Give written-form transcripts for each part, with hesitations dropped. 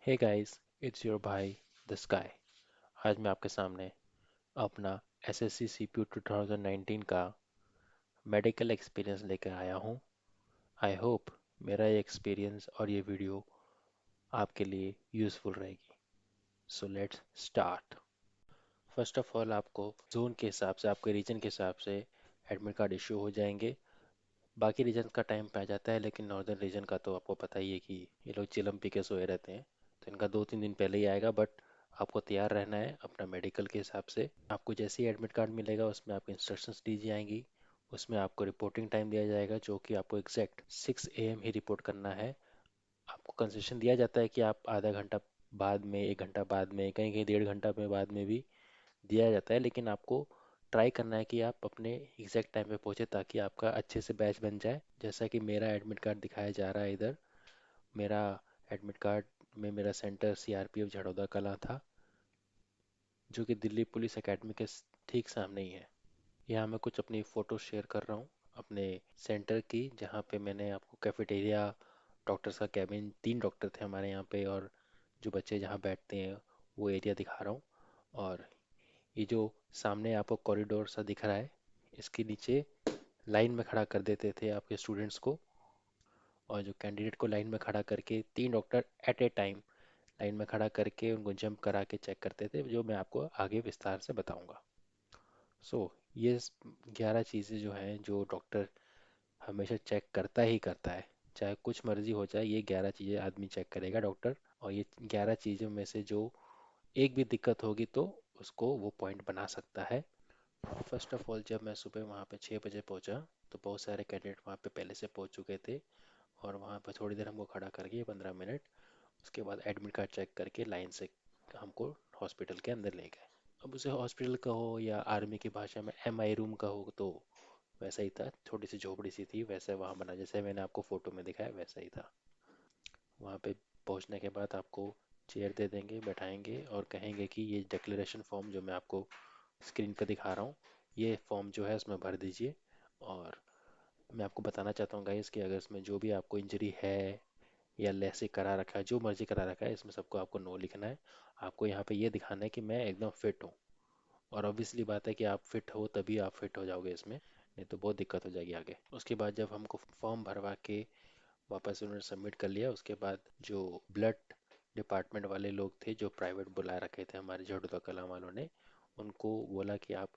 Hey guys, it's your भाई the sky. आज मैं आपके सामने अपना एसएससी सीपीयू 2019 का मेडिकल एक्सपीरियंस लेकर आया हूँ। आई होप मेरा ये एक्सपीरियंस और ये वीडियो आपके लिए यूज़फुल रहेगी। So let's start. First of all आपको जोन के हिसाब से, आपके रीजन के हिसाब से एडमिट कार्ड इशू हो जाएंगे। बाकी रीजन का टाइम पे आ जाता है, लेकिन नॉर्दर्न रीजन का तो आपको पता ही है कि ये लोग चिलम पी के सोए रहते हैं, तो इनका 2-3 दिन पहले ही आएगा। बट आपको तैयार रहना है अपना मेडिकल के हिसाब से। आपको जैसे ही एडमिट कार्ड मिलेगा उसमें आपको इंस्ट्रक्शंस दी जाएंगी। उसमें आपको रिपोर्टिंग टाइम दिया जाएगा, जो कि आपको एग्जैक्ट 6 AM ही रिपोर्ट करना है। आपको कंसेशन दिया जाता है कि आप आधा घंटा बाद में, 1 घंटा बाद में, कहीं कहीं 1.5 घंटा में बाद में भी दिया जाता है, लेकिन आपको ट्राई करना है कि आप अपने एग्जैक्ट टाइम पे पहुंचे, ताकि आपका अच्छे से बैच बन जाए। जैसा कि मेरा एडमिट कार्ड दिखाया जा रहा है इधर। मेरा एडमिट कार्ड में मेरा सेंटर सीआरपीएफ झड़ौदा कलां था, जो कि दिल्ली पुलिस एकेडमी के ठीक सामने ही है। यहाँ मैं कुछ अपनी फ़ोटो शेयर कर रहा हूँ अपने सेंटर की, जहाँ पे मैंने आपको कैफेटेरिया, डॉक्टर्स का कैबिन, 3 डॉक्टर थे हमारे यहाँ पे, और जो बच्चे जहाँ बैठते हैं वो एरिया दिखा रहा हूँ। और ये जो सामने आपको कॉरिडोर सा दिख रहा है, इसके नीचे लाइन में खड़ा कर देते थे आपके स्टूडेंट्स को, और जो कैंडिडेट को लाइन में खड़ा करके 3 doctor at A time line में खड़ा करके उनको जंप करा के चेक करते थे, जो मैं आपको आगे विस्तार से बताऊंगा। सो ये 11 चीज़ें जो हैं, जो डॉक्टर हमेशा चेक करता ही करता है, चाहे कुछ मर्जी हो जाए, ये 11 चीज़ें आदमी चेक करेगा डॉक्टर। और ये 11 चीज़ों में से जो एक भी दिक्कत होगी तो उसको वो पॉइंट बना सकता है। फर्स्ट ऑफ ऑल, जब मैं सुबह वहाँ पे 6 बजे पहुँचा, तो बहुत सारे कैंडिडेट वहाँ पे पहले से पहुँच चुके थे, और वहाँ पर थोड़ी देर हमको खड़ा करके 15 मिनट, उसके बाद एडमिट कार्ड चेक करके लाइन से हमको हॉस्पिटल के अंदर ले गए। अब उसे हॉस्पिटल कहो या आर्मी की भाषा में MI रूम कहो, तो वैसा ही था। छोटी सी झोपड़ी सी थी, वैसे वहाँ बना जैसे मैंने आपको फ़ोटो में दिखाया, वैसा ही था। वहाँ पे पहुँचने के बाद आपको चेयर दे देंगे, बैठाएंगे, और कहेंगे कि ये डिक्लेरेशन फॉर्म जो मैं आपको स्क्रीन पर दिखा रहा हूँ, ये फॉर्म जो है उसमें भर दीजिए। और मैं आपको बताना चाहता हूँ गाइस, कि अगर इसमें जो भी आपको इंजरी है या लेसे करा रखा है, जो मर्जी करा रखा है, इसमें सबको आपको नो लिखना है। आपको यहाँ पे ये दिखाना है कि मैं एकदम फिट हूँ। और ऑब्वियसली बात है कि आप फिट हो तभी आप फिट हो जाओगे इसमें, नहीं तो बहुत दिक्कत हो जाएगी आगे। उसके बाद जब हमको फॉर्म भरवा के वापस उन्होंने सबमिट कर लिया, उसके बाद जो ब्लड डिपार्टमेंट वाले लोग थे, जो प्राइवेट बुला रखे थे हमारे झड़ुदा कलां वालों ने, उनको बोला कि आप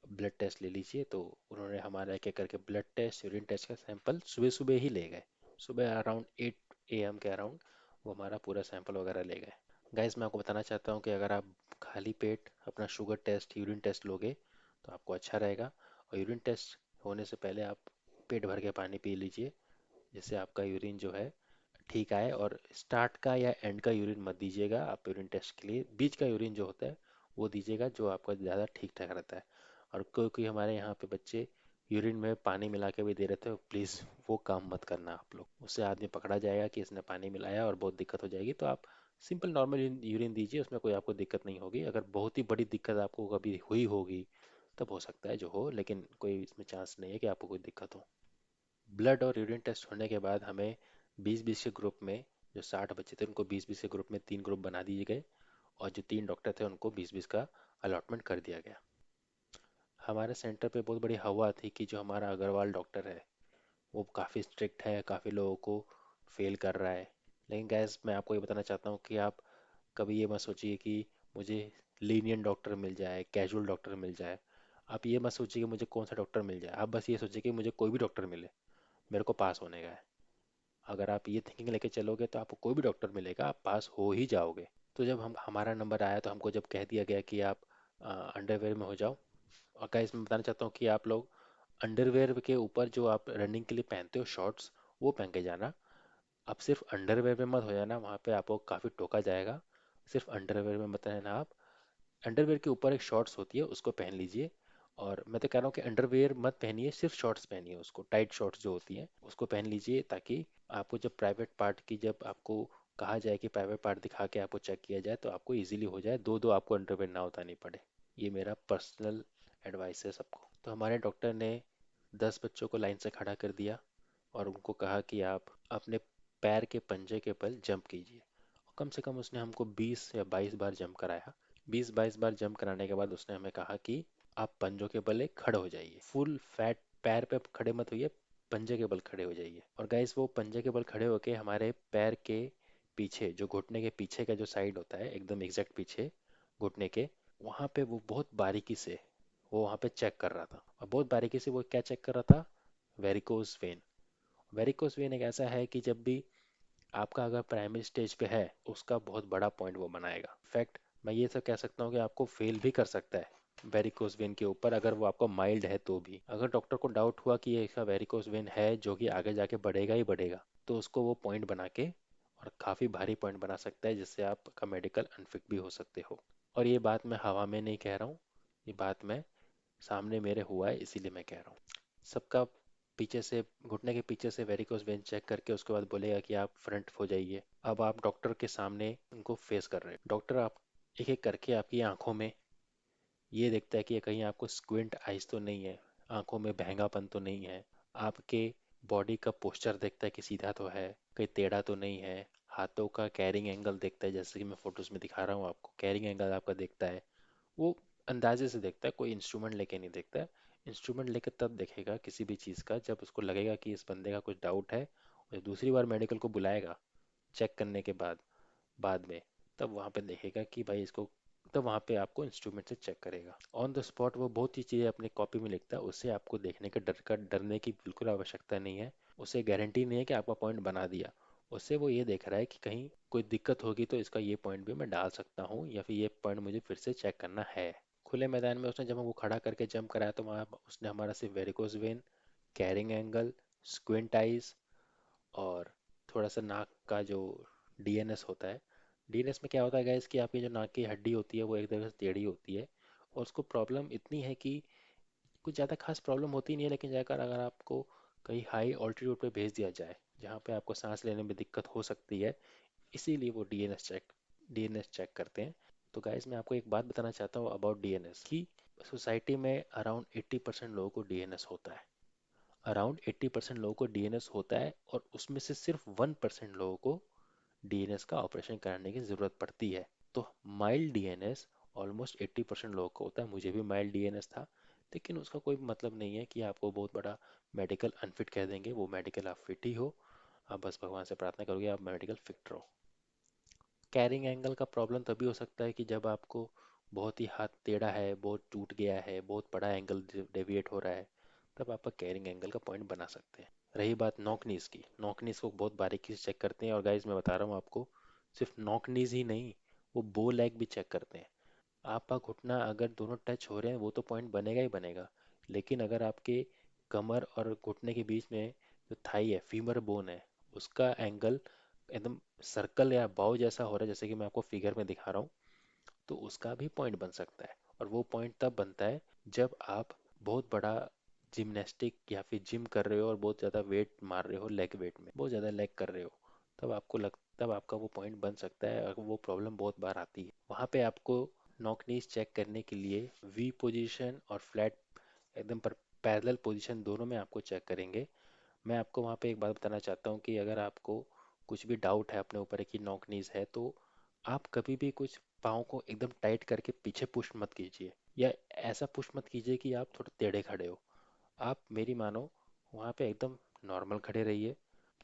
ब्लड टेस्ट ले लीजिए। तो उन्होंने हमारा एक एक करके ब्लड टेस्ट, यूरिन टेस्ट का सैंपल सुबह सुबह ही ले गए। सुबह अराउंड 8 AM के अराउंड वो हमारा पूरा सैंपल वगैरह ले गए। गाइस, मैं आपको बताना चाहता हूँ कि अगर आप खाली पेट अपना शुगर टेस्ट, यूरिन टेस्ट लोगे तो आपको अच्छा रहेगा। और यूरिन टेस्ट होने से पहले आप पेट भर के पानी पी लीजिए, जिससे आपका यूरिन जो है ठीक आए। और स्टार्ट का या एंड का यूरिन मत दीजिएगा आप यूरिन टेस्ट के लिए, बीच का यूरिन जो होता है वो दीजिएगा, जो आपका ज़्यादा ठीक ठाक रहता है। और कोई कोई हमारे यहाँ पे बच्चे यूरिन में पानी मिला के भी दे रहे थे, प्लीज़ वो काम मत करना आप लोग। उससे आदमी पकड़ा जाएगा कि इसने पानी मिलाया और बहुत दिक्कत हो जाएगी। तो आप सिंपल नॉर्मल यूरिन दीजिए, उसमें कोई आपको दिक्कत नहीं होगी। अगर बहुत ही बड़ी दिक्कत आपको कभी हुई होगी तब हो सकता है जो हो, लेकिन कोई इसमें चांस नहीं है कि आपको कोई दिक्कत हो। ब्लड और यूरिन टेस्ट होने के बाद हमें 20-20 के ग्रुप में, जो 60 बच्चे थे उनको 20-20 के ग्रुप में 3 ग्रुप बना दिए गए, और जो 3 डॉक्टर थे उनको 20-20 का अलॉटमेंट कर दिया गया। हमारे सेंटर पे बहुत बड़ी हवा थी कि जो हमारा अग्रवाल डॉक्टर है वो काफ़ी स्ट्रिक्ट है, काफ़ी लोगों को फेल कर रहा है। लेकिन गैस, मैं आपको ये बताना चाहता हूँ कि आप कभी ये मत सोचिए कि मुझे लीनियंट डॉक्टर मिल जाए, कैजुअल डॉक्टर मिल जाए। आप ये मत सोचिए कि मुझे कौन सा डॉक्टर मिल जाए, आप बस ये सोचिए कि मुझे कोई भी डॉक्टर मिले, मेरे को पास होने का है। अगर आप ये थिंकिंग लेके चलोगे तो आपको कोई भी डॉक्टर मिलेगा, आप पास हो ही जाओगे। तो जब हम हमारा नंबर आया तो हमको जब कह दिया गया कि आप अंडरवेयर में हो जाओ। और क्या इसमें बताना चाहता हूँ कि आप लोग अंडरवेयर के ऊपर जो आप रनिंग के लिए पहनते हो शॉर्ट्स, वो पहन के जाना। आप सिर्फ अंडरवेयर में मत हो जाना, वहाँ पे आपको काफ़ी टोका जाएगा। सिर्फ अंडरवेयर में मत रहना आप। अंडरवेयर के ऊपर एक शॉर्ट्स होती है, उसको पहन लीजिए। और मैं तो कह रहा हूँ कि अंडरवेयर मत पहनिए, सिर्फ शॉर्ट्स पहनिए, उसको टाइट शॉर्ट्स जो होती हैं उसको पहन लीजिए, ताकि आपको जब प्राइवेट पार्ट की, जब आपको कहा जाए कि प्राइवेट पार्ट दिखा के आपको चेक किया जाए, तो आपको इजीली हो जाए, दो दो आपको अंडरवेयर ना उतारनी पड़े। ये मेरा पर्सनल एडवाइस है सबको। तो हमारे डॉक्टर ने 10 बच्चों को लाइन से खड़ा कर दिया, और उनको कहा कि आप अपने पैर के पंजे के बल जंप कीजिए। कम से कम उसने हमको 20 या 22 बार जंप कराया। 20-22 बार जंप कराने के बाद उसने हमें कहा कि आप पंजों के बल एक खड़े हो जाइए, फुल फैट पैर पे खड़े मत होइए, पंजे के बल खड़े हो जाइए। और गाइस वो पंजे के बल खड़े होके हमारे पैर के पीछे, जो घुटने के पीछे का जो साइड होता है एकदम एग्जैक्ट पीछे घुटने के, वहां पे वो बहुत बारीकी से वो वहां पे चेक कर रहा था। और बहुत बारीकी से वो क्या चेक कर रहा था? Varicose vein. वेरिकोज वेन एक ऐसा है कि जब भी आपका अगर प्राइमरी स्टेज पे है, उसका बहुत बड़ा पॉइंट वो बनाएगा। इनफैक्ट मैं ये तो कह सकता हूँ कि आपको फेल भी कर सकता है वेरिकोज वेन के ऊपर, अगर वो आपको माइल्ड है तो भी। अगर डॉक्टर को डाउट हुआ कि ये इसका वेरिकोज वेन है जो कि आगे जाके बढ़ेगा ही बढ़ेगा, तो उसको वो पॉइंट बना के और काफ़ी भारी पॉइंट बना सकता है, जिससे आपका मेडिकल अनफिट भी हो सकते हो। और ये बात मैं हवा में नहीं कह रहा हूँ, ये बात मैं सामने मेरे हुआ है, इसीलिए मैं कह रहा हूँ। सबका पीछे से, घुटने के पीछे से वेरिकोस वेन चेक करके उसके बाद बोलेगा कि आप फ्रंट हो जाइए। अब आप डॉक्टर के सामने उनको फेस कर रहे हैं। डॉक्टर आप एक एक करके आपकी आंखों में ये देखता है कि ये कहीं आपको स्क्विंट आइज तो नहीं है, आंखों में बहंगापन तो नहीं है। आपके बॉडी का पोस्चर देखता है कि सीधा तो है, कहीं टेढ़ा तो नहीं है। हाथों का कैरिंग एंगल देखता है, जैसे कि मैं फोटोज में दिखा रहा हूँ आपको, कैरिंग एंगल आपका देखता है। वो अंदाजे से देखता है, कोई इंस्ट्रूमेंट लेके नहीं देखता है। इंस्ट्रूमेंट लेके तब देखेगा किसी भी चीज़ का जब उसको लगेगा कि इस बंदे का कुछ डाउट है, और दूसरी बार मेडिकल को बुलाएगा चेक करने के बाद, बाद में, तब वहाँ पे देखेगा कि भाई इसको, तब वहाँ पे आपको इंस्ट्रूमेंट से चेक करेगा। ऑन द स्पॉट वो बहुत ही चीज़ें अपनी कॉपी में लिखता है, उससे आपको देखने का डरने की बिल्कुल आवश्यकता नहीं है। उसे गारंटी नहीं है कि आपका पॉइंट बना दिया। उससे वो ये देख रहा है कि कहीं कोई दिक्कत होगी तो इसका ये पॉइंट भी मैं डाल सकता हूँ, या फिर ये पॉइंट मुझे फिर से चेक करना है। खुले मैदान में उसने जब हमको खड़ा करके जंप कराया तो वहाँ उसने हमारा सिर्फ varicose vein, carrying angle, squint eyes, और थोड़ा सा नाक का जो डीएनएस होता है। डीएनएस में क्या होता है गाइस कि आपकी जो नाक की हड्डी होती है वो एक तरह से टेढ़ी होती है, और उसको प्रॉब्लम इतनी है कि कुछ ज़्यादा खास प्रॉब्लम होती नहीं है, लेकिन जाकर अगर आपको कहीं हाई ऑल्टीट्यूड पे भेज दिया जाए जहाँ पे आपको सांस लेने में दिक्कत हो सकती है, इसीलिए वो डीएनएस चेक करते हैं। तो गाइस मैं आपको एक बात बताना चाहता हूँ अबाउट डीएनएस की। सोसाइटी में अराउंड 80% लोगों को डीएनएस होता है। अराउंड 80% लोगों को डीएनएस होता है, और उसमें से सिर्फ 1% लोगों को डीएनएस का ऑपरेशन कराने की ज़रूरत पड़ती है। तो माइल्ड डीएनएस ऑलमोस्ट 80% लोगों को होता है। मुझे भी माइल्ड डीएनएस था, लेकिन उसका कोई मतलब नहीं है कि आपको बहुत बड़ा मेडिकल अनफिट कह देंगे। वो मेडिकल आप फिट ही हो, आप बस भगवान से प्रार्थना करोगे आप मेडिकल फिट रहो। कैरिंग एंगल का प्रॉब्लम तभी हो सकता है कि जब आपको बहुत ही हाथ टेढ़ा है, बहुत टूट गया है, बहुत बड़ा एंगल डेविएट हो रहा है, तब आपका कैरिंग एंगल का पॉइंट बना सकते हैं। रही बात नॉक नीज की, नॉक नीज को बहुत बारीकी से चेक करते हैं, और गाइज मैं बता रहा हूँ आपको, सिर्फ नॉक नीज ही नहीं, वो बो लेग भी चेक करते हैं। आपका घुटना अगर दोनों टच हो रहे हैं वो तो पॉइंट बनेगा ही बनेगा, लेकिन अगर आपके कमर और घुटने के बीच में जो थाई है, फीमर बोन है, उसका एंगल एकदम सर्कल या बाव जैसा हो रहा है, जैसे कि मैं आपको फिगर में दिखा रहा हूँ, तो उसका भी पॉइंट बन सकता है। और वो पॉइंट तब बनता है जब आप बहुत बड़ा जिम्नास्टिक या फिर जिम कर रहे हो और बहुत ज़्यादा वेट मार रहे हो, लेग वेट में बहुत ज़्यादा लेग कर रहे हो, तब आपका वो पॉइंट बन सकता है। और वो प्रॉब्लम बहुत बार आती है। वहाँ पे आपको नॉक नीज चेक करने के लिए वी पोजीशन और फ्लैट एकदम पर पैरेलल पोजीशन दोनों में आपको चेक करेंगे। मैं आपको वहाँ पे एक बात बताना चाहता हूँ कि अगर आपको कुछ भी डाउट है अपने ऊपर कि नॉक नीज है, तो आप कभी भी कुछ पाँव को एकदम टाइट करके पीछे पुश मत कीजिए, या ऐसा पुश मत कीजिए कि आप थोड़े टेढ़े खड़े हो। आप मेरी मानो, वहाँ पे एकदम नॉर्मल खड़े रहिए।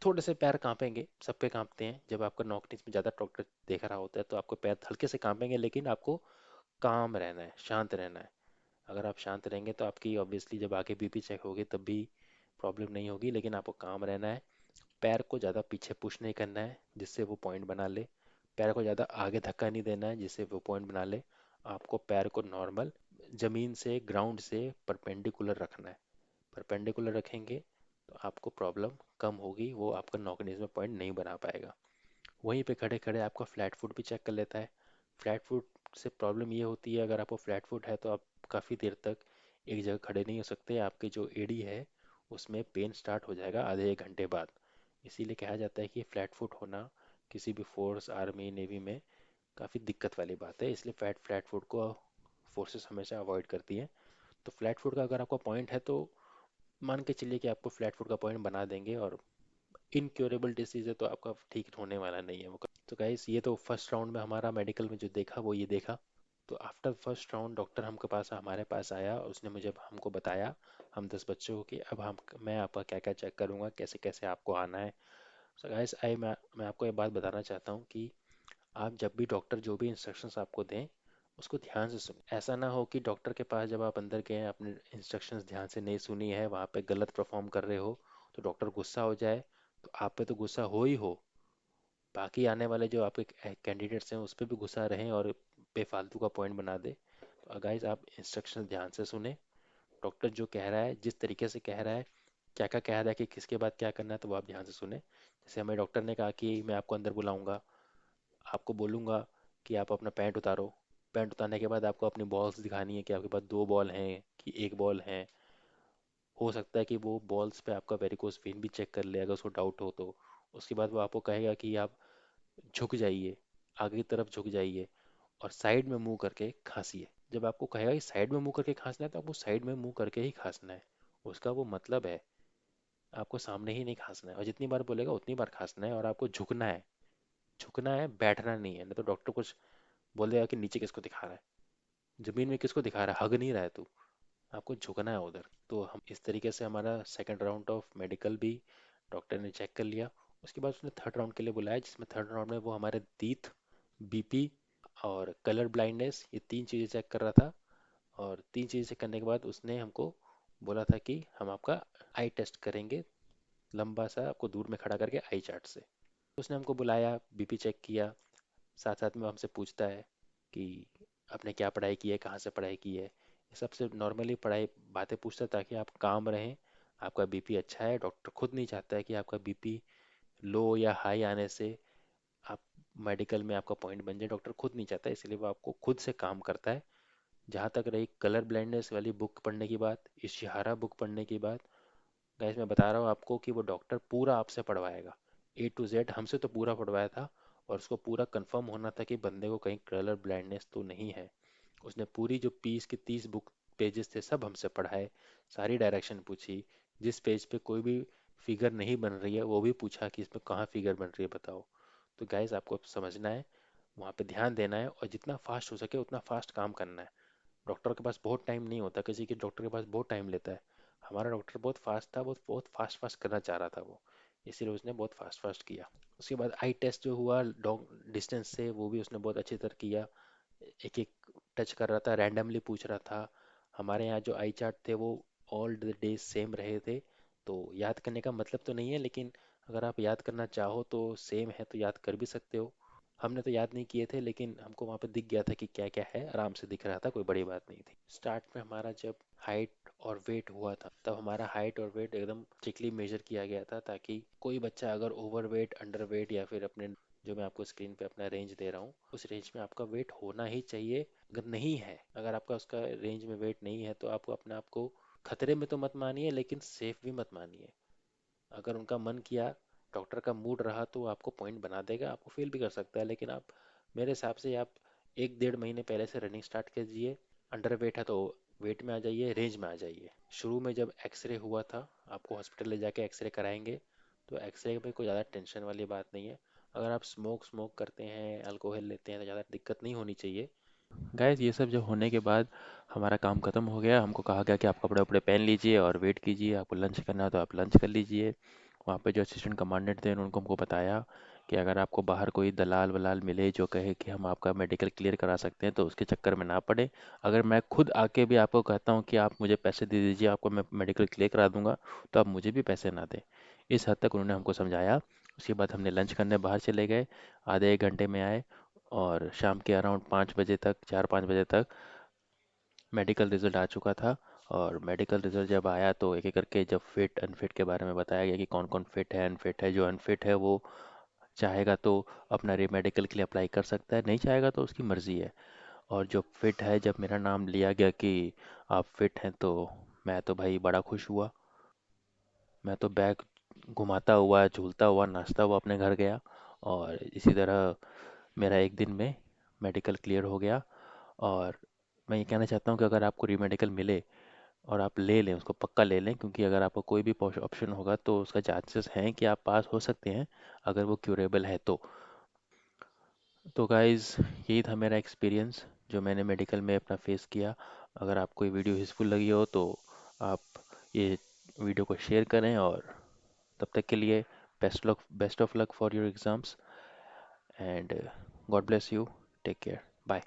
थोड़े से पैर कांपेंगे, सब पे कांपते हैं जब आपका नॉक नीज में ज़्यादा डॉक्टर देख रहा होता है, तो आपको पैर हल्के से कांपेंगे, लेकिन आपको काम रहना है, शांत रहना है। अगर आप शांत रहेंगे तो आपकी ऑब्वियसली जब आगे बीपी चेक होगी तब भी प्रॉब्लम नहीं होगी, लेकिन आपको काम रहना है। पैर को ज़्यादा पीछे पुश नहीं करना है जिससे वो पॉइंट बना ले, पैर को ज़्यादा आगे धक्का नहीं देना है जिससे वो पॉइंट बना ले। आपको पैर को नॉर्मल ज़मीन से, ग्राउंड से परपेंडिकुलर रखना है। परपेंडिकुलर रखेंगे तो आपको प्रॉब्लम कम होगी, वो आपका नॉकनीज में पॉइंट नहीं बना पाएगा। वहीं पे खड़े खड़े आपका फ्लैट फुट भी चेक कर लेता है। फ्लैट फुट से प्रॉब्लम ये होती है, अगर आपको फ्लैट फुट है तो आप काफ़ी देर तक एक जगह खड़े नहीं हो सकते। आपकी जो एड़ी है उसमें पेन स्टार्ट हो जाएगा आधे एक घंटे बाद। इसीलिए कहा जाता है कि फ्लैट फुट होना किसी भी फोर्स, आर्मी, नेवी में काफ़ी दिक्कत वाली बात है, इसलिए फ्लैट फुट को फोर्सेस हमेशा अवॉइड करती हैं। तो फ्लैट फुट का अगर आपका पॉइंट है तो मान के चलिए कि आपको फ्लैट फुट का पॉइंट बना देंगे, और इनक्योरेबल डिसीज है तो आपका ठीक होने वाला नहीं है वो। तो गाइस ये तो फर्स्ट राउंड में हमारा मेडिकल में जो देखा वो ये देखा। तो आफ्टर फर्स्ट राउंड डॉक्टर हमके पास हमारे पास आया और उसने मुझे हमको बताया, हम 10 बच्चों को, कि अब हम मैं आपका क्या क्या चेक करूंगा, कैसे कैसे आपको आना है। सो गाइस मैं आपको ये बात बताना चाहता हूँ कि आप जब भी डॉक्टर जो भी इंस्ट्रक्शंस आपको दें उसको ध्यान से सुने। ऐसा ना हो कि डॉक्टर के पास जब आप अंदर गए अपने इंस्ट्रक्शंस ध्यान से नहीं सुनी है, वहाँ पे गलत परफॉर्म कर रहे हो तो डॉक्टर गुस्सा हो जाए। तो आप पे तो गुस्सा हो ही हो, बाकी आने वाले जो आपके कैंडिडेट्स हैं उस पर भी गुस्सा रहें और बेफालतू का पॉइंट बना दे। तो गाइस आप इंस्ट्रक्शन ध्यान से सुने, डॉक्टर जो कह रहा है जिस तरीके से कह रहा है, क्या क्या कह रहा है कि किसके बाद क्या करना है, तो वो आप ध्यान से सुने। जैसे हमें डॉक्टर ने कहा कि मैं आपको अंदर बुलाऊंगा, आपको बोलूंगा कि आप अपना पैंट उतारो। पैंट उतारने के बाद आपको अपनी बॉल्स दिखानी है कि आपके पास 2 बॉल हैं कि एक बॉल है। हो सकता है कि वो बॉल्स पे आपका वेरिकोस वेन भी चेक कर ले अगर उसको डाउट हो तो। उसके बाद वो आपको कहेगा कि आप झुक जाइए, आगे की तरफ झुक जाइए और साइड में मुंह करके खांसिए। जब आपको कहेगा कि साइड में मुंह करके खांसना है तो आपको साइड में मुंह करके ही खांसना है। उसका वो मतलब है आपको सामने ही नहीं खांसना है, और जितनी बार बोलेगा उतनी बार खांसना है, और आपको झुकना है। झुकना है, बैठना नहीं है, नहीं तो डॉक्टर कुछ बोल देगा कि नीचे किसको दिखा रहा है, जमीन में किसको दिखा रहा है, हग नहीं रहा है तू। आपको झुकना है उधर। तो हम इस तरीके से हमारा सेकंड राउंड ऑफ मेडिकल भी डॉक्टर ने चेक कर लिया। उसके बाद उसने थर्ड राउंड के लिए बुलाया, जिसमें थर्ड राउंड में वो हमारे तीत, बीपी और कलर ब्लाइंडनेस, ये 3 चीज़ें चेक कर रहा था। और 3 चीज़ें चेक करने के बाद उसने हमको बोला था कि हम आपका आई टेस्ट करेंगे, लंबा सा आपको दूर में खड़ा करके आई चार्ट से। उसने हमको बुलाया, बीपी चेक किया, साथ साथ में हमसे पूछता है कि आपने क्या पढ़ाई की है, कहाँ से पढ़ाई की है। ये सबसे नॉर्मली पढ़ाई बातें पूछता है ताकि आप काम रहें। आपका बीपी अच्छा है, डॉक्टर खुद नहीं चाहता है कि आपका बीपी लो या हाई आने से आप मेडिकल में आपका पॉइंट बन जाए, डॉक्टर खुद नहीं चाहता, इसलिए वो आपको खुद से काम करता है। जहाँ तक रही कलर ब्लाइंडनेस वाली बुक पढ़ने की बात, इशिहारा बुक पढ़ने की बात, गाइस मैं बता रहा हूँ आपको कि वो डॉक्टर पूरा आपसे पढ़वाएगा, A to Z हमसे तो पूरा पढ़वाया था। और उसको पूरा कंफर्म होना था कि बंदे को कहीं कलर ब्लाइंडनेस तो नहीं है। उसने पूरी जो 20 की 30 बुक पेजेस थे सब हमसे पढ़ाए, सारी डायरेक्शन पूछी। जिस पेज पे कोई भी फिगर नहीं बन रही है वो भी पूछा कि इसमें कहाँ फिगर बन रही है बताओ। तो गाइस आपको समझना है, वहाँ पे ध्यान देना है और जितना फास्ट हो सके उतना फास्ट काम करना है। डॉक्टर के पास बहुत टाइम नहीं होता, किसी के डॉक्टर के पास बहुत टाइम लेता है। हमारा डॉक्टर बहुत फास्ट था, बहुत बहुत फास्ट फास्ट करना चाह रहा था वो, इसीलिए उसने बहुत फास्ट फास्ट किया। उसके बाद आई टेस्ट जो हुआ लॉन्ग डिस्टेंस से, वो भी उसने बहुत अच्छी तरह किया। एक एक टच कर रहा था, रैंडमली पूछ रहा था। हमारे यहाँ जो आई चार्ट थे वो ऑल द डेज सेम रहे थे। तो याद करने का मतलब तो नहीं है, लेकिन अगर आप याद करना चाहो तो सेम है तो याद कर भी सकते हो। हमने तो याद नहीं किए थे, लेकिन हमको वहाँ पे दिख गया था कि क्या क्या है, आराम से दिख रहा था, कोई बड़ी बात नहीं थी। स्टार्ट में हमारा जब हाइट और वेट हुआ था तब हमारा हाइट और वेट एकदम स्ट्रिक्टली मेजर किया गया था, ताकि कोई बच्चा अगर ओवर वेट, अंडर वेट या फिर अपने, जो मैं आपको स्क्रीन पे अपना रेंज दे रहा हूँ उस रेंज में आपका वेट होना ही चाहिए। अगर नहीं है, अगर आपका उसका रेंज में वेट नहीं है तो आपको अपने आप को खतरे में तो मत मानिए, लेकिन सेफ भी मत मानिए। अगर उनका मन किया, डॉक्टर का मूड रहा तो वो आपको पॉइंट बना देगा, आपको फेल भी कर सकता है, लेकिन आप, मेरे हिसाब से आप 1 डेढ़ महीने पहले से रनिंग स्टार्ट कीजिए। अंडर वेट है तो वेट में आ जाइए, रेंज में आ जाइए। शुरू में जब एक्सरे हुआ था, आपको हॉस्पिटल ले जाके एक्सरे कराएंगे, तो एक्सरे में कोई ज़्यादा टेंशन वाली बात नहीं है। अगर आप स्मोक करते हैं, अल्कोहल लेते हैं तो ज़्यादा दिक्कत नहीं होनी चाहिए। गैस ये सब जब होने के बाद हमारा काम ख़त्म हो गया, हमको कहा गया कि आप कपड़े वपड़े पहन लीजिए और वेट कीजिए, आपको लंच करना है तो आप लंच कर लीजिए। वहाँ पे जो असिस्टेंट कमांडेंट थे उनको हमको बताया कि अगर आपको बाहर कोई दलाल वलाल मिले जो कहे कि हम आपका मेडिकल क्लियर करा सकते हैं तो उसके चक्कर में ना पड़े। अगर मैं खुद आके भी आपको कहता हूँ कि आप मुझे पैसे दे दीजिए, आपको मैं मेडिकल क्लियर करा दूंगा, तो आप मुझे भी पैसे ना दें। इस हद तक उन्होंने हमको समझाया। उसके बाद हमने लंच करने बाहर चले गए, आधे 1 घंटे में आए। और शाम के अराउंड 5 बजे तक, 4-5 बजे तक मेडिकल रिजल्ट आ चुका था। और मेडिकल रिजल्ट जब आया तो एक एक करके जब फिट अनफिट के बारे में बताया गया कि कौन कौन फिट है अनफिट है। जो अनफिट है वो चाहेगा तो अपना री मेडिकल के लिए अप्लाई कर सकता है, नहीं चाहेगा तो उसकी मर्ज़ी है। और जो फिट है, जब मेरा नाम लिया गया कि आप फिट हैं, तो मैं तो भाई बड़ा खुश हुआ। मैं तो बैग घुमाता हुआ, झूलता हुआ, नाचता हुआ अपने घर गया। और इसी तरह मेरा एक दिन में मेडिकल क्लियर हो गया। और मैं ये कहना चाहता हूँ कि अगर आपको री मेडिकल मिले और आप ले लें, उसको पक्का ले लें, क्योंकि अगर आपको कोई भी ऑप्शन होगा तो उसका चांसेस हैं कि आप पास हो सकते हैं, अगर वो क्यूरेबल है तो। तो गाइज़, यही था मेरा एक्सपीरियंस जो मैंने मेडिकल में अपना फेस किया। अगर आपको ये वीडियो यूज़फुल लगी हो तो आप ये वीडियो को शेयर करें, और तब तक के लिए best of luck for your exams, and God bless you. Take care. Bye.